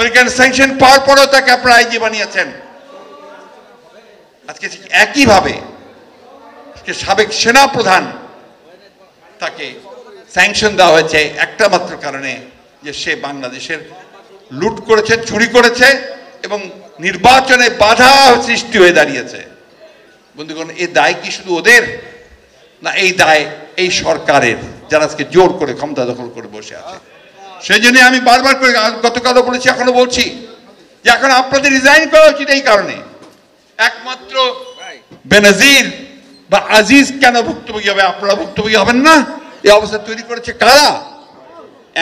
American sanction পাওয়ার পরেও তাকে আপনারা আইজি বানিয়েছেন। আজকে একইভাবে সাবেক সেনা প্রধান তাকে স্যাংশন দেওয়া হয়েছে একটা মাত্র কারণে, যে সে বাংলাদেশের লুট করেছে, চুরি করেছে এবং নির্বাচনে বাধা সৃষ্টি হয়ে দাঁড়িয়েছে। বন্ধুগণ, এই দায় কি শুধু ওদের, না এই দায় এই সরকারের, যারা আজকে জোর করে ক্ষমতা দখল করে বসে আছে? সেই জন্য আমি বারবার করে গতকালও বলেছি, এখনো বলছি যে এখন আপনাদের রিজাইন করা উচিত। এই কারণে একমাত্র বেনজির বা আজিজ কেন ভুক্তভোগী হবে? আপনারা ভুক্তভোগী হবেন না? এই অবস্থা তৈরি করেছে কারা?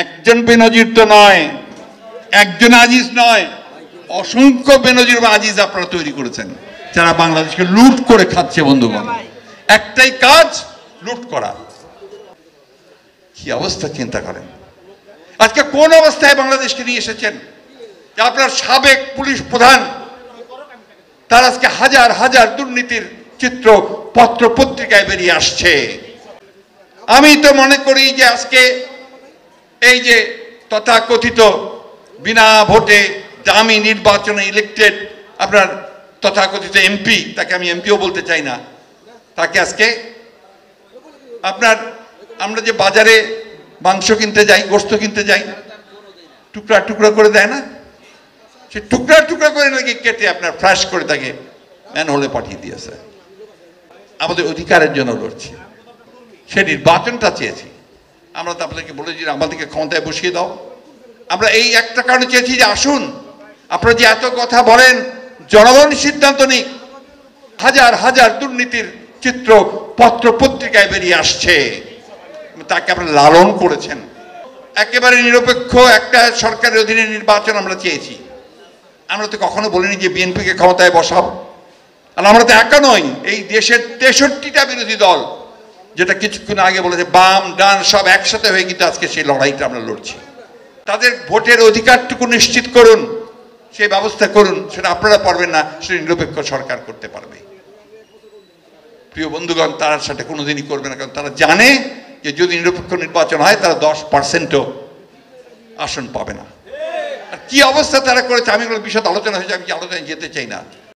একজন বেনজির তো নয়, একজন আজিজ নয়, অসংখ্য বেনজির বা আজিজ আপনারা তৈরি করেছেন, যারা বাংলাদেশকে লুট করে খাচ্ছে। বন্ধুগণ, একটাই কাজ, লুট করা। কি অবস্থা চিন্তা করেন। আজকে কোন অবস্থায় বাংলাদেশকে নিয়ে এসেছেন? আপনার সাবেক পুলিশ প্রধান, তার আজকে হাজার হাজার দুর্নীতির চিত্র পত্র পত্রিকায় বেরিয়ে আসছে। আমি তো মনে করি যে আজকে এই যে তথাকথিত বিনা ভোটে দামি নির্বাচনে ইলেক্টেড আপনার তথাকথিত এমপি, তাকে আমি এমপিও বলতে চাই না, তাকে আজকে আপনার আমরা যে বাজারে মাংস কিনতে যাই, গোস্ত কিনতে যাই, টুকরা টুকরা করে দেয় না? সে টুকরা টুকরা করে নাকি কেটে আপনার ফ্রাশ করে তাকে ম্যানহোলে পাঠিয়ে দিয়েছে। আমাদের অধিকারের জন্য লড়ছি, সে নির্বাচনটা চেয়েছি। আমরা তো আপনাদেরকে বলেছি আমাদেরকে ক্ষমতায় বসিয়ে দাও। আমরা এই একটা কারণে চেয়েছি যে আসুন, আপনারা যে এত কথা বলেন, জনগণ সিদ্ধান্ত নিক। হাজার হাজার দুর্নীতির চিত্র পত্র পত্রিকায় বেরিয়ে আসছে, তাকে আপনারা লালন করেছেন। একেবারে নিরপেক্ষ একটা সরকারের অধীনে নির্বাচন আমরা চেয়েছি। আমরা তো কখনো বলিনি যে বিএনপিকে ক্ষমতায় বসাবো। আর আমরা তো একা নই, এই দেশের 63টা বিরোধী দল, যেটা কিছুক্ষণ আগে বলেছে বাম ডান সব একসাথে হয়ে কিন্তু আজকে সেই লড়াইটা আমরা লড়ছি। তাদের ভোটের অধিকারটুকু নিশ্চিত করুন, সেই ব্যবস্থা করুন। সেটা আপনারা পারবেন না, সেটা নিরপেক্ষ সরকার করতে পারবে। প্রিয় বন্ধুগণ, তার সাথে কোনোদিনই করবে না, কারণ তারা জানে যে যদি নিরপেক্ষ নির্বাচন হয় তারা 10%ও আসন পাবে না। আর কি অবস্থা তারা করেছে, আমি এগুলো বিশদ আলোচনা হয়েছে, আমি আলোচনায় যেতে চাই না।